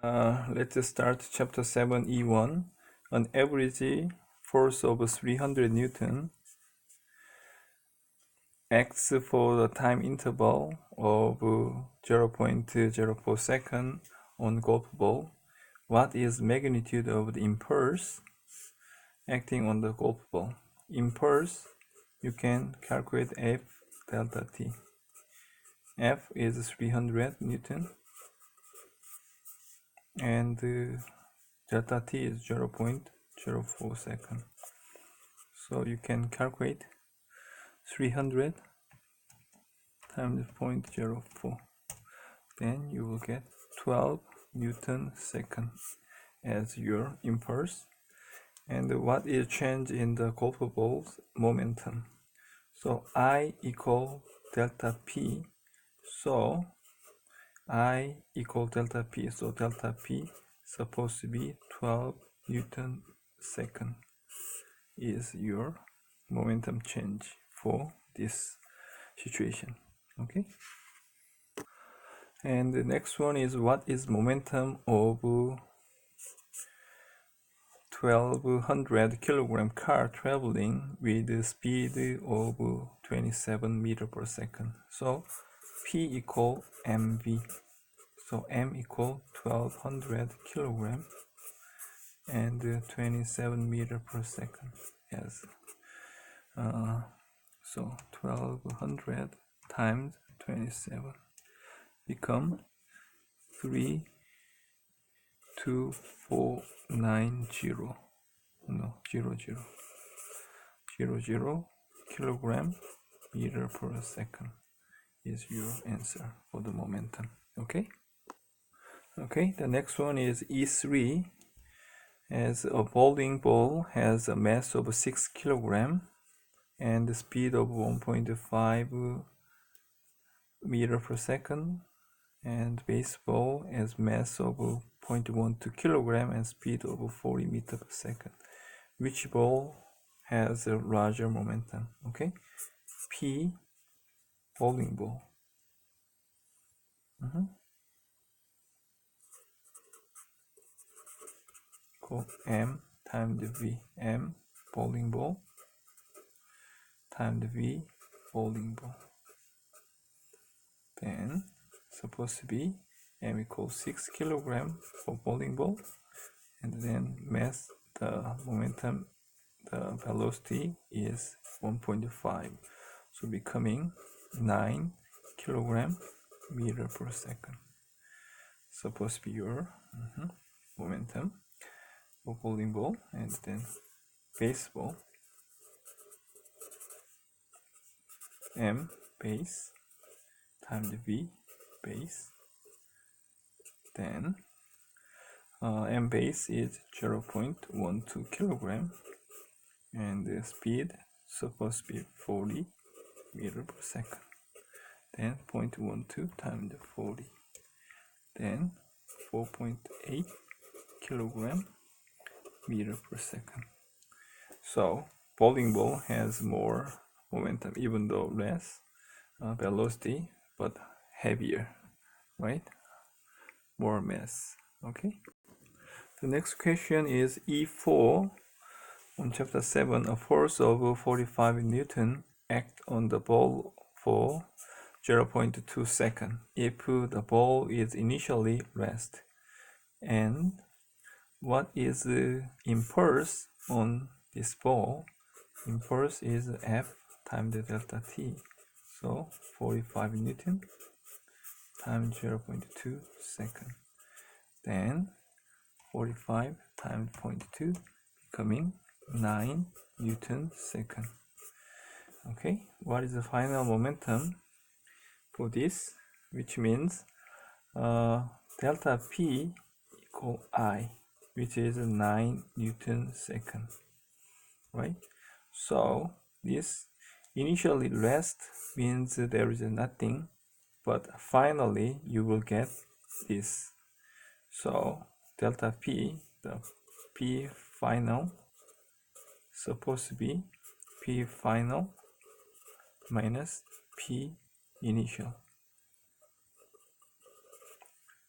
Let's start chapter 7 E1. An average force of 300 Newton acts for the time interval of 0.04 second on golf ball. What is magnitude of the impulse acting on the golf ball? Impulse, you can calculate F delta T. F is 300 Newton and delta T is 0.04 second. So you can calculate 300 times 0.04. Then you will get 12 Newton second as your impulse. And what is change in the golf ball's momentum? So I equal delta P. So I equal delta P. So delta P supposed to be 12 Newton second is your momentum change for this situation. Okay. And the next one is what is momentum of 1200 kilogram car traveling with the speed of 27 meter per second. So P equal mv. So m equal 1200 kilogram and 27 meter per second. Yes. So 1200 times 27 become 32490 kilogram meter per second is your answer for the momentum. Okay, the next one is E3. As a bowling ball has a mass of 6 kilogram and the speed of 1.5 meter per second, and baseball has mass of 0.12 kilogram and speed of 40 meter per second. Which ball has a larger momentum? Okay, P, bowling ball. Call M times V. M, bowling ball, times V, bowling ball. Then supposed to be M equals 6 kilogram for bowling ball, and then mass, the momentum, the velocity is 1.5, so becoming 9 kilogram meter per second. Supposed to be your momentum for bowling ball, and then baseball, M base times V base. Then M base is 0.12 kilogram and the speed supposed to be 40 meter per second. Then 0.12 times 40, then 4.8 kilogram meter per second. So bowling ball has more momentum, even though less velocity, but heavier, right? More mass. Okay. The next question is E4. On chapter 7, a force of 45 Newton act on the ball for 0.2 seconds if the ball is initially rest. And what is the impulse on this ball? Impulse is F times the delta T. So 45 Newton times 0.2 seconds. Then 45 times 0.2 becoming 9 Newton second. Okay, what is the final momentum for this? Which means delta P equal I, which is 9 Newton second, right? So this initially rest means there is nothing, but finally you will get this. So delta P, the P final, supposed to be P final minus P initial.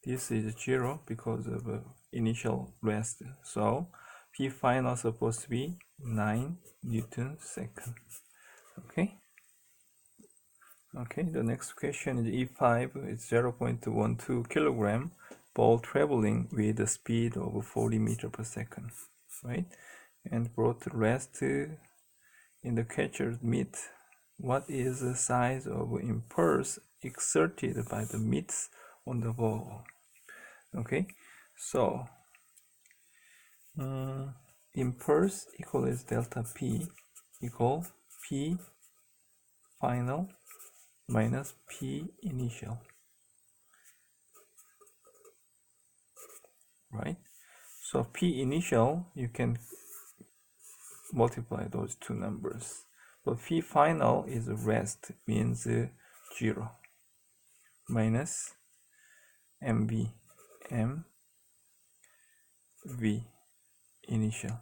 this is 0 because of initial rest. So P final is supposed to be 9 Newton second. Okay. Okay, the next question is E5 is 0.12 kilogram ball traveling with a speed of 40 meters per second, right? And brought to rest in the catcher's mitt. What is the size of impulse exerted by the mitts on the ball? Okay, so impulse equals delta P equal P final minus P initial, right? So P initial, you can multiply those two numbers. But P final is rest, means 0, minus MV, MV initial,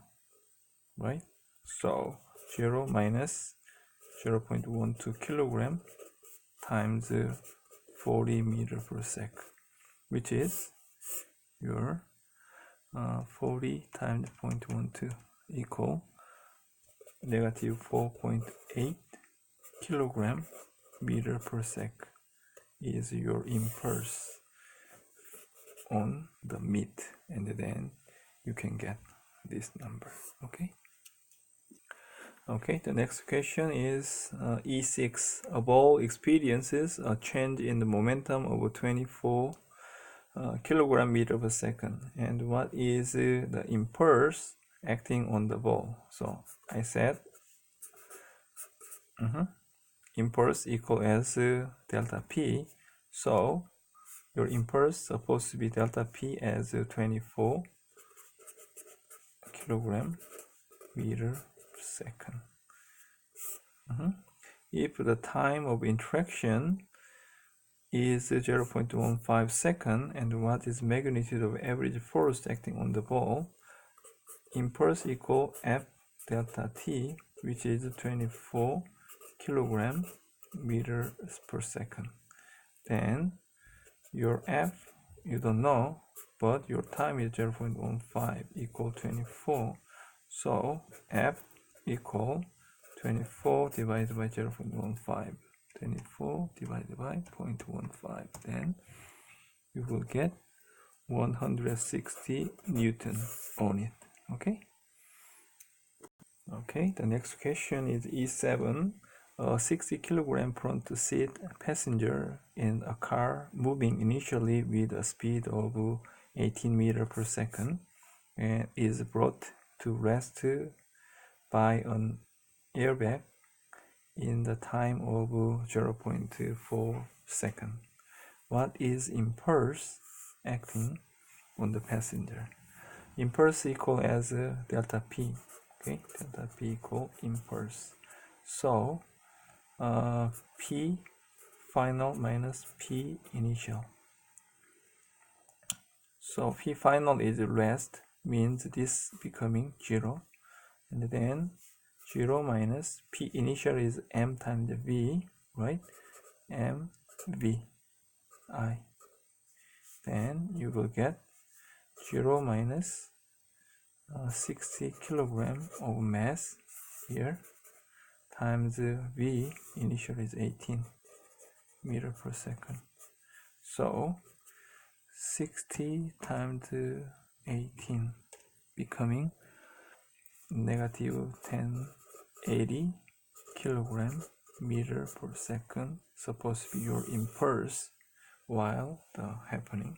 right? So 0 minus 0.12 kilogram times 40 meter per second, which is your 40 times 0.12 equal negative 4.8 kilogram meter per second is your impulse on the mitt, and then you can get this number. Okay, the next question is E6. A ball experiences a change in the momentum of 24 kilogram meter per second, and what is the impulse acting on the ball? So I said impulse equal as delta P, so your impulse supposed to be delta P as 24 kilogram meter per second. If the time of interaction is 0.15 second, and what is magnitude of average force acting on the ball, impulse equal F delta T, which is 24 kilogram meters per second. Then your F you don't know, but your time is 0.15 equal 24, so F equal 24 divided by 0.15, 24 divided by 0.15, then you will get 160 Newton on it. Okay, the next question is E7. A 60 kilogram front seat passenger in a car moving initially with a speed of 18 meters per second and is brought to rest by an airbag in the time of 0.4 seconds. What is impulse acting on the passenger? Impulse equal as delta P. Okay, delta P equal impulse. So P final minus P initial. So P final is rest, means this becoming 0, and then 0 minus P initial is M times V, right? M V I. Then you will get 0 minus 60 kilogram of mass here times V initial is 18 meter per second. So 60 times 18 becoming negative 1080 kilogram meter per second, supposed to be your impulse while the happening.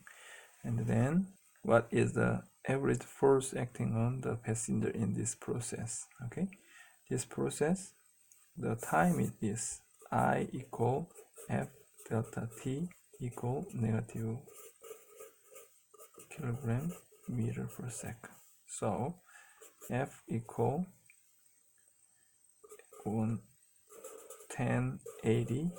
And then what is the average force acting on the passenger in this process? Okay, this process, the time is this: I equal F delta T equal negative kilogram meter per second. So F equal 1080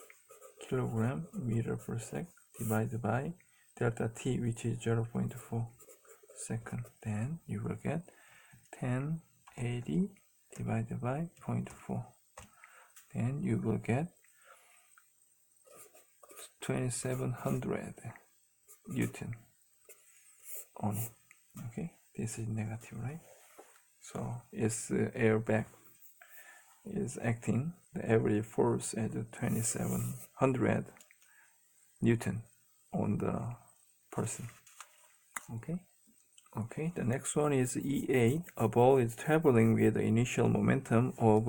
kilogram meter per second divided by delta T, which is 0.4 second. Then you will get 1080 divided by 0.4. Then you will get 2700 Newton. on it. Okay, this is negative, right? So its airbag is acting the average force at 2700 Newton on the person. Okay, the next one is E8. A ball is traveling with the initial momentum of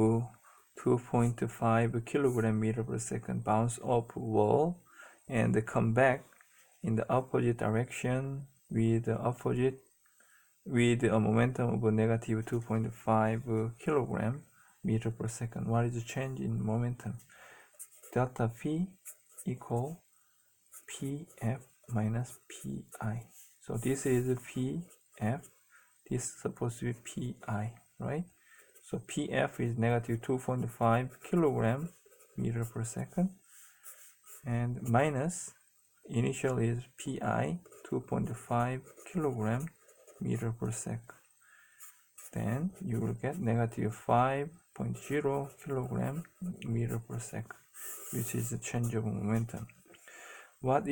2.5 kilogram meter per second, bounce off wall and come back in the opposite direction with a momentum of negative 2.5 kilogram meter per second. What is the change in momentum? Delta P equal PF minus PI. So this is PF, this is supposed to be PI, right? So PF is negative 2.5 kilogram meter per second, and minus initial is PI 2.5 kilogram meter per second. Then you will get negative 5.0 kilogram meter per second, which is the change of momentum. What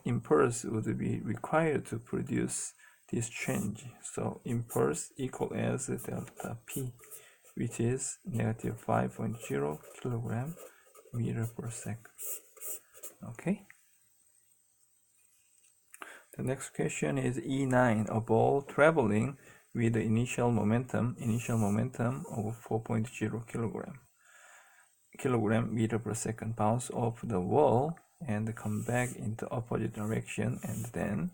impulse would be required to produce this change? So impulse equal as delta P, which is negative 5.0 kilogram meter per second. Okay. The next question is E9. A ball traveling with the initial momentum of 4.0 kilogram meter per second, bounce off the wall and come back into opposite direction, and then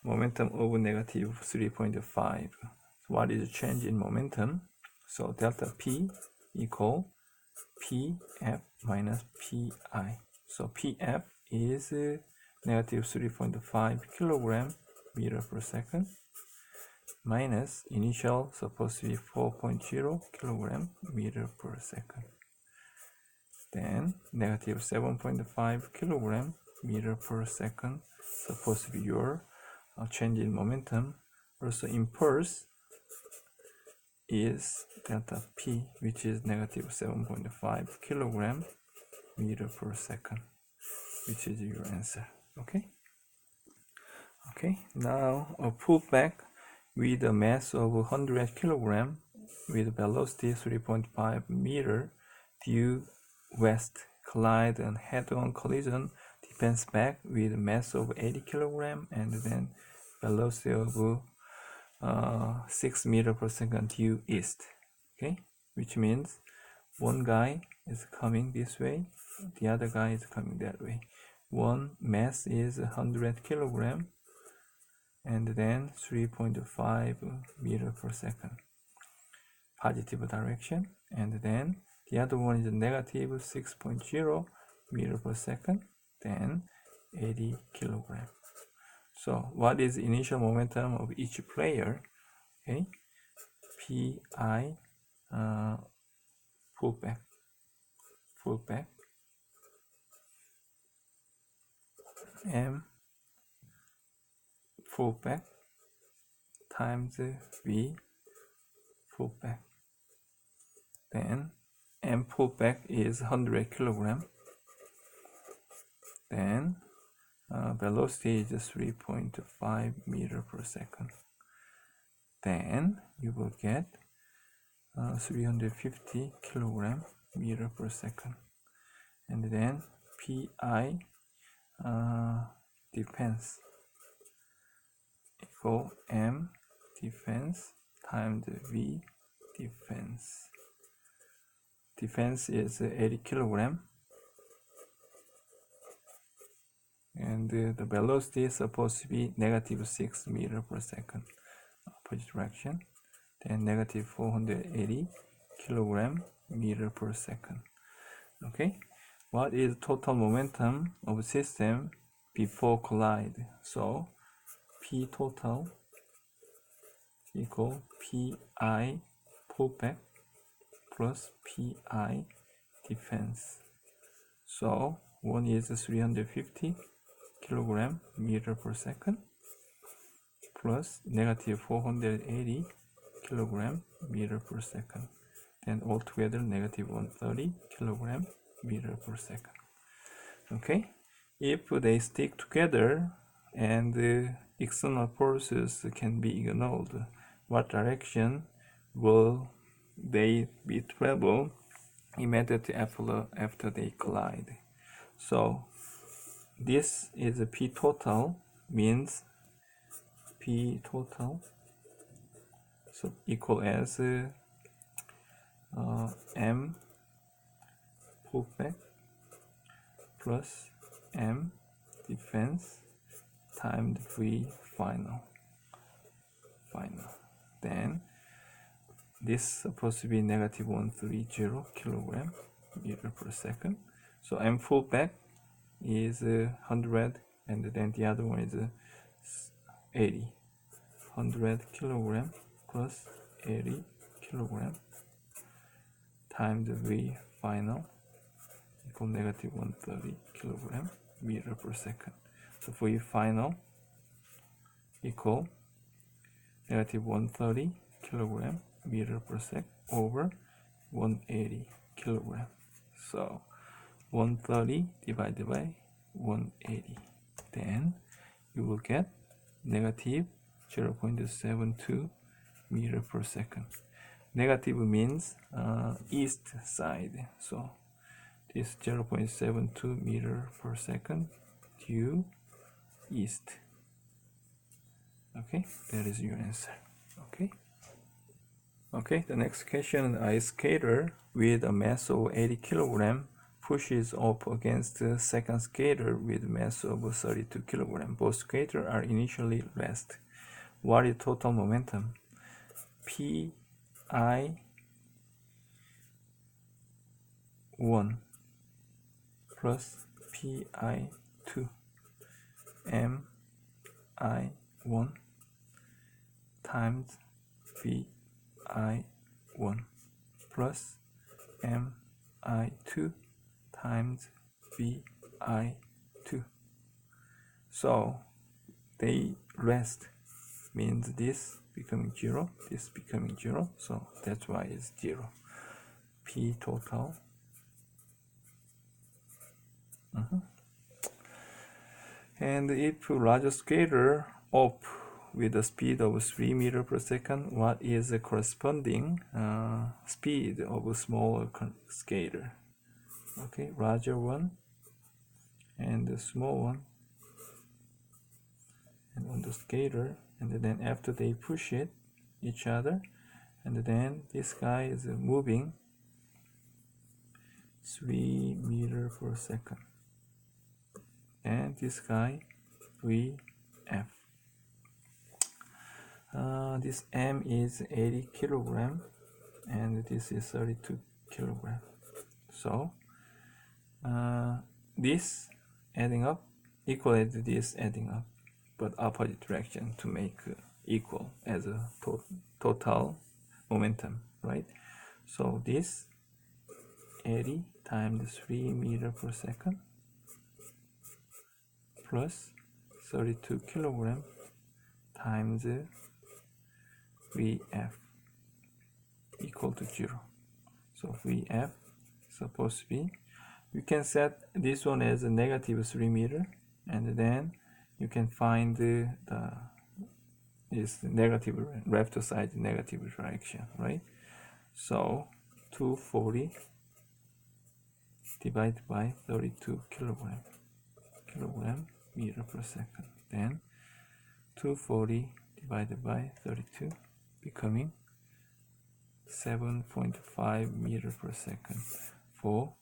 momentum over negative 3.5. So what is the change in momentum? So delta P equal PF minus PI. So PF is negative 3.5 kilogram meter per second minus initial supposed to be 4.0 kilogram meter per second. Then negative 7.5 kilogram meter per second supposed to be your change in momentum. Also impulse is delta P, which is negative 7.5 kilogram meter per second, which is your answer. Okay, now a pullback with a mass of 100 kilogram with velocity 3.5 meter due west, collide and head-on collision, depends back with a mass of 80 kilogram and then velocity of 6 meter per second due east. Okay, which means one guy is coming this way, the other guy is coming that way. One mass is 100 kilogram and then 3.5 meter per second positive direction, and then the other one is negative 6.0 meter per second, then 80 kilogram. So what is the initial momentum of each player? Okay, PI pullback, M pullback times V pullback. Then M pullback is 100 kilogram. Then velocity is 3.5 meter per second. Then you will get 350 kilogram meter per second. And then PI defense equal M defense times V defense. Defense is 80 kilogram. And the velocity is supposed to be negative 6 meter per second, opposite direction. Then negative 480 kilogram meter per second. Okay, what is total momentum of system before collide? So P total equal PI pullback plus PI defense. So one is 350 kilogram meter per second plus negative 480 kilogram meter per second. Then altogether negative 130 kilogram meter per second. Okay, if they stick together and external forces can be ignored. What direction will they be travel immediately after they collide? So this is a P total, means P total so equal as M pullback plus M defense times V final. Then this is supposed to be negative 130 kilogram meter per second. So M pullback is 100, and then the other one is 80. 100 kilogram plus 80 kilogram times V final equal negative 130 kilogram meter per second. So V final equal negative 130 kilogram meter per second over 180 kilogram. So 130 divided by 180. Then you will get negative 0.72 meter per second. Negative means east side. So this 0.72 meter per second due east. Okay, that is your answer. Okay, the next question: an ice skater with a mass of 80 kilogram pushes up against the second skater with mass of 32 kilogram. Both skaters are initially rest. What is total momentum? Pi1 plus Pi2 Mi1 times Vi1 plus Mi2 times Vi2. So they rest means this becoming 0, this becoming 0, so that's why it's 0. P total. And if larger skater up with a speed of 3 meter per second, what is the corresponding speed of a smaller skater? Okay, larger one and the small one, and on the skater, and then after they push it each other, and then this guy is moving 3 meter per second, and this guy VF. This M is 80 kilogram and this is 32 kilogram. So this adding up equal to this adding up, but opposite direction to make equal as a total momentum, right? So this 80 times 3 meter per second plus 32 kilogram times VF equal to 0. So VF supposed to be, you can set this one as a negative 3 meter, and then you can find this negative left side negative direction, right? So 240 divided by 32 kilogram meter per second, then 240 divided by 32 becoming 7.5 meter per second for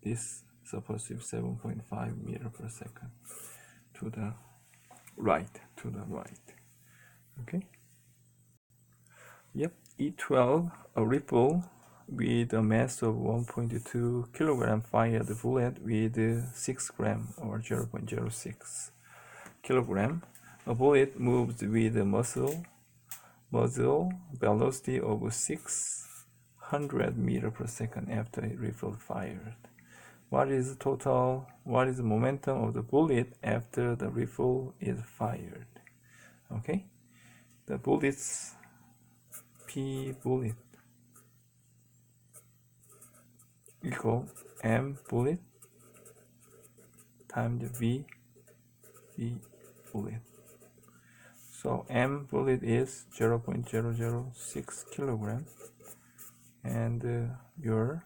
this supposed to be 7.5 meter per second to the right. Okay. Yep. E12, a ripple with a mass of 1.2 kilogram fired bullet with 6 gram or 0.06 kilogram. A bullet moves with a muzzle velocity of 600 meter per second after a rifle fired. What is the momentum of the bullet after the rifle is fired? Okay, the bullets, P bullet equal M bullet times V bullet. So M bullet is 0.006 kilogram, and your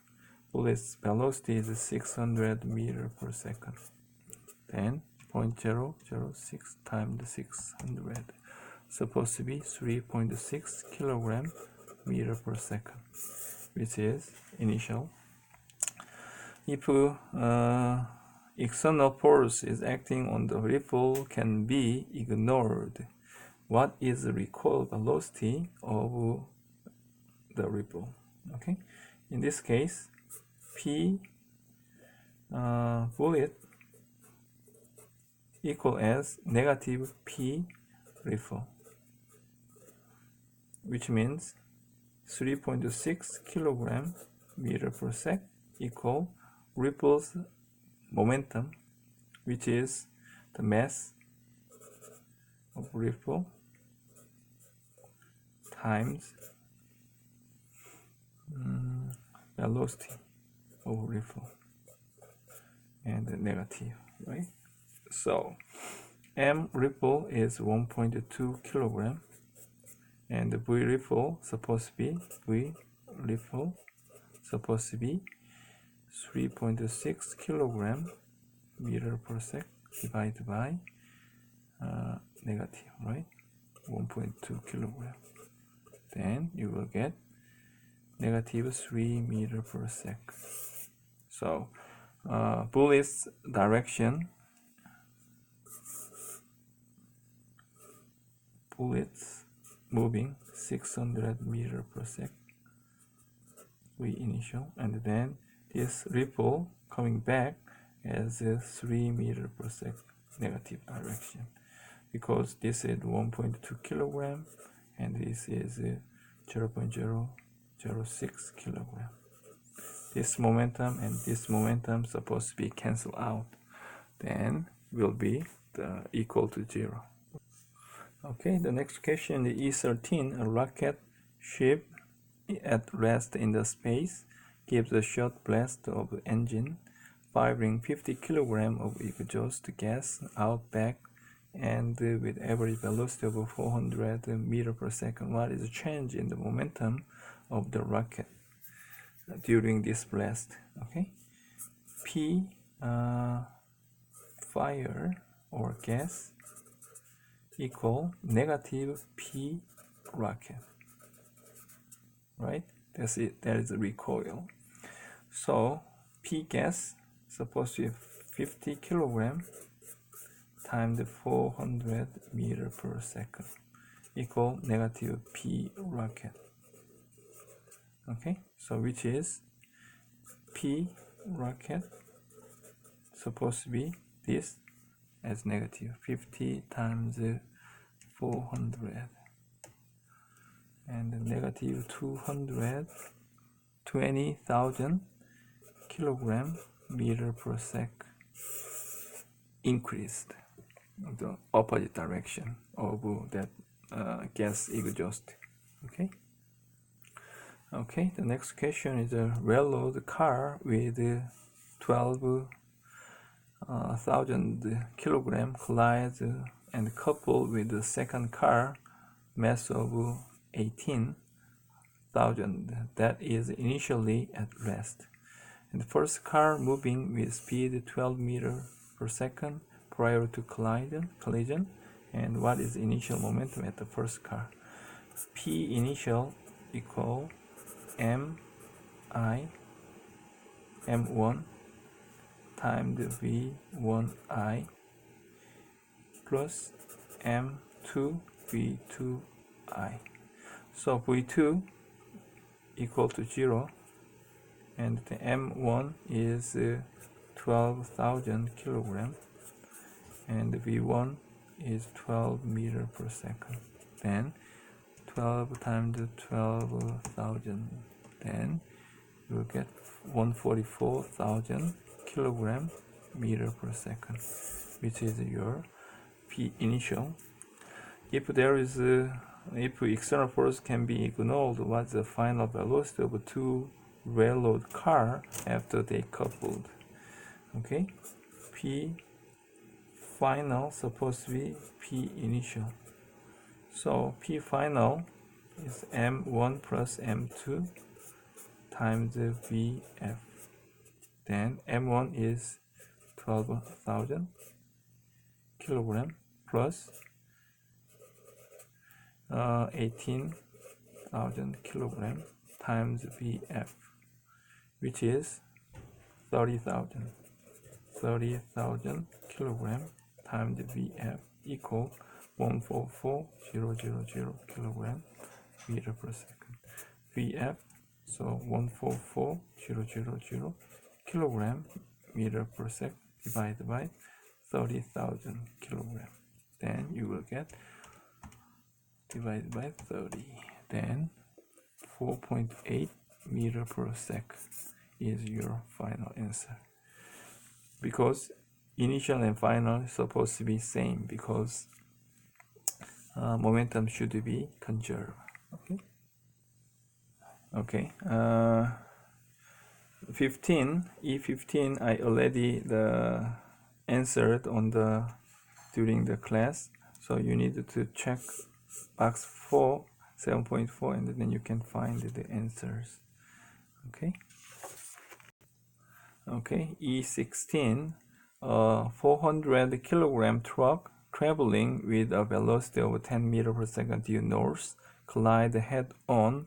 bullet's velocity is 600 meter per second. Then 0.006 times 600, supposed to be 3.6 kilogram meter per second, which is initial. If external force is acting on the ripple can be ignored, what is the recoil velocity of the ripple? Okay, in this case, P bullet equal as negative P ripple, which means 3.6 kilogram meter per sec equal ripple's momentum, which is the mass of ripple times velocity of ripple, and the negative, right? So M ripple is 1.2 kilogram, and the V ripple supposed to be 3.6 kilogram meter per sec divided by negative, right? 1.2 kilogram. Then you will get negative 3 meter per sec. So bullet's direction, bullets moving 600 meter per sec, we initial, and then this ripple coming back as 3 meter per sec negative direction, because this is 1.2 kilogram and this is 0.006 kilogram. This momentum and this momentum supposed to be cancelled out, then will be equal to 0. Okay, the next question is E13. A rocket ship at rest in the space gives a short blast of the engine, firing 50 kg of exhaust gas out back, and with average velocity of 400 meter per second. What is the change in the momentum of the rocket during this blast? Okay, P fire or gas equal negative P rocket, right? That's it. That is the recoil. So P gas supposed to be 50 kg times 400 meter per second equal negative P rocket. Okay, so which is P rocket supposed to be this as negative 50 times 400 and negative 220,000 kilogram meter per sec increased the opposite direction of that gas exhaust. Okay, the next question is a railroad car with 12,000 kilogram collides and coupled with the second car mass of 18,000 that is initially at rest, and the first car moving with speed 12 meter per second prior to collision, and what is initial momentum at the first car? P initial equal M1 times V1I plus M2 V2I. So V2 equal to 0, and the M1 is 12,000 kilogram, and V1 is 12 meter per second. Then 12 times 12,000, then you will get 144,000 kilogram meter per second, which is your P initial. If external force can be ignored, what's the final velocity of two railroad car after they coupled? Okay, P final supposed to be P initial, So P final is M1 plus M2 times VF. Then M1 is 12,000 kilogram plus 18,000 kilogram times VF, which is 30,000. 30,000 kilogram times VF equal 144,000 kilogram meter per second. VF, so 144,000 kilogram meter per second divided by 30,000 kilogram. Then you will get divided by 30. Then 4.8 meter per second is your final answer. Because initial and final is supposed to be same, because momentum should be conserved. Okay. 15 E15 I already answered on during the class, so you need to check box 4 7.4 and then you can find the answers. Okay, E16, 400 kilogram truck traveling with a velocity of 10 meter per second due north collide head-on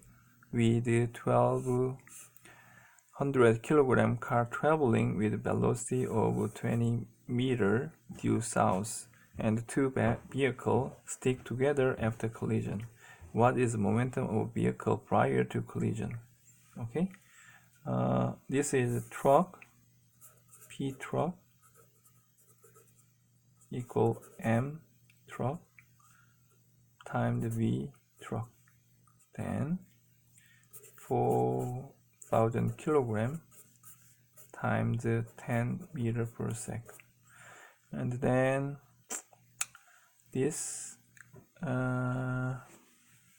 with 1,200 kilogram car traveling with velocity of 20 meter due south, and two vehicles stick together after collision. What is the momentum of vehicle prior to collision? Okay, this is truck. P truck equal M truck times V truck. Then 4,000 kilogram times 10 meter per second. And then this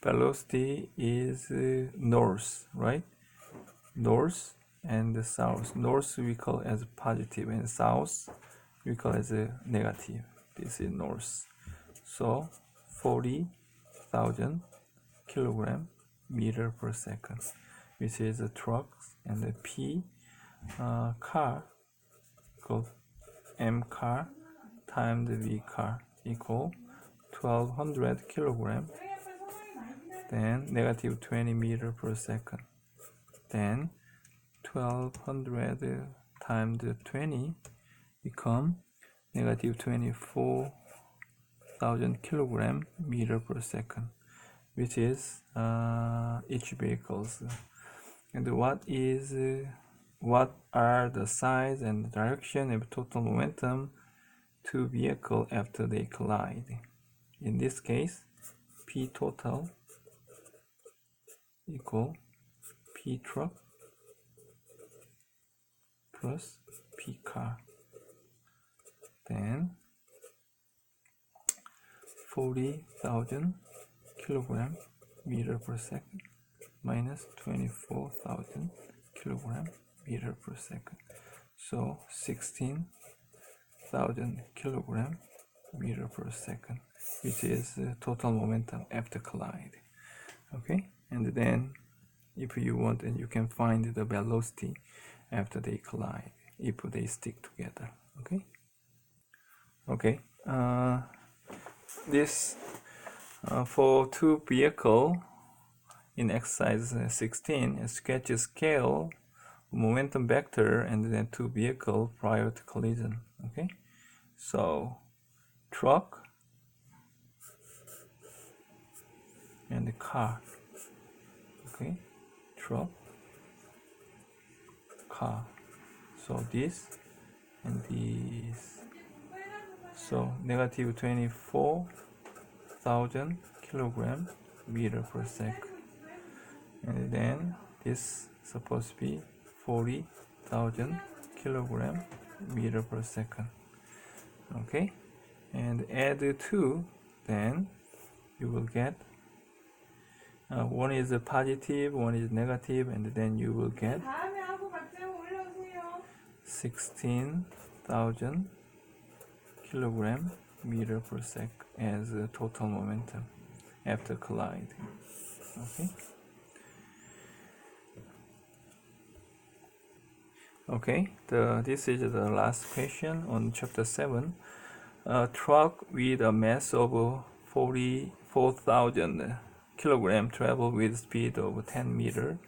velocity is north, right? North and the south. North we call as positive and south we call as a negative. This is north. So 40,000 kilogram meter per second, which is a truck, and the P car called M car times the V car equal 1,200 kilogram, then negative 20 meter per second. Then 1,200 times 20 become negative 24,000 kilogram meter per second, which is each vehicles. And what are the size and direction of total momentum to vehicle after they collide? In this case, P total equal P truck plus P car. Then 40,000 kilogram meter per second minus 24,000 kilogram meter per second. So 16,000 kilogram meter per second, which is total momentum after collide. Okay, and then if you want, and you can find the velocity after they collide if they stick together. Okay, this for two vehicle in exercise 16, sketch a scale momentum vector and then two vehicle prior to collision. Okay, so truck and the car. Okay, truck, car. So this and this. So negative 24,000 kilogram meter per second. And then this supposed to be 40,000 kilogram meter per second. Okay, and add 2, then you will get one is a positive, one is negative, and then you will get 16,000 kilogram meter per second as a total momentum. after collide. Okay. Okay, this is the last question on chapter 7. A truck with a mass of 44,000 kg travel with speed of 10 meter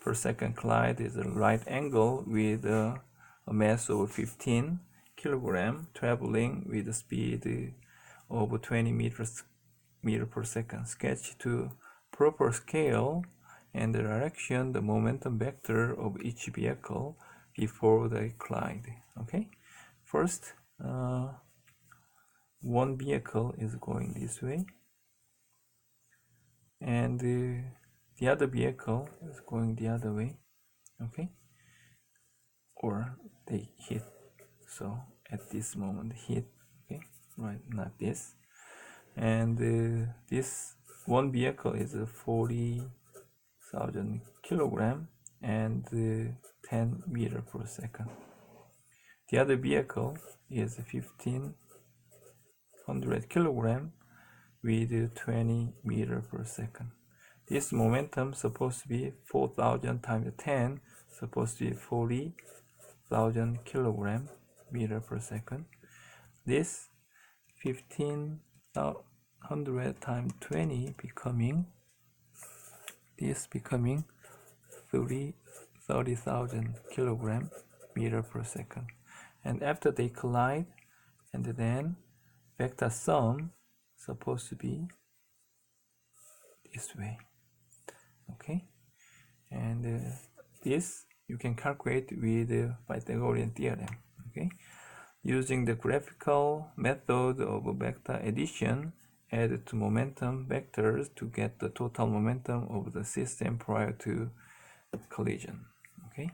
per second collide is a right angle with a mass of 15 kg traveling with a speed of 20 meter per second. Sketch to proper scale and direction the momentum vector of each vehicle before they collide. Okay, first one vehicle is going this way and the other vehicle is going the other way. Okay, or they hit, so at this moment hit. Okay, right, not this. And this one vehicle is 40,000 kilogram and 10 meter per second. The other vehicle is 1500 kilogram with 20 meter per second. This momentum supposed to be 4,000 times 10, supposed to be 40,000 kilogram meter per second. This 1500 times 20 becoming 30,000 kilogram meter per second. And after they collide, and then vector sum supposed to be this way. Okay, and this you can calculate with Pythagorean theorem. Okay, using the graphical method of vector addition, add to momentum vectors to get the total momentum of the system prior to collision. Okay,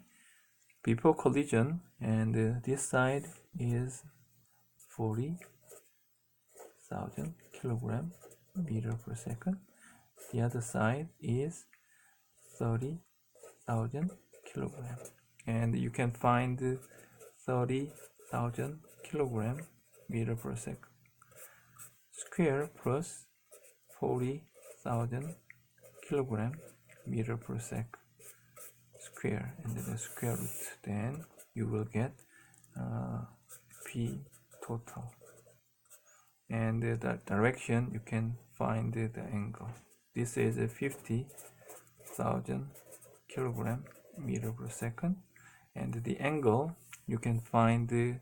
before collision, and this side is 40,000 kilogram meter per second. The other side is 30,000 kilogram, and you can find 30,000 kilogram meter per second square plus 40,000 kilogram meter per second square, and then the square root. Then you will get P total, and the direction you can find the angle. This is a 50,000 kilogram meter per second, and the angle you can find the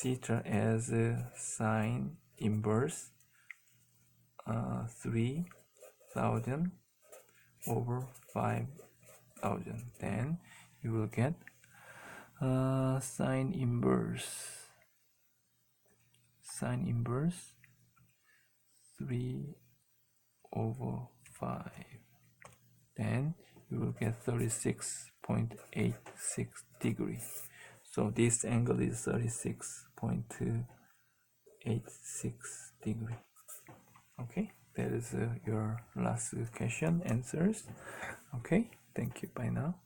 theta as sine inverse 3,000 over 5,000. Then you will get sine inverse 3 over 5. Then you will get 36.86 degree. So this angle is 36.86 degree. Okay, that is your last question answers. Okay, thank you. Bye now.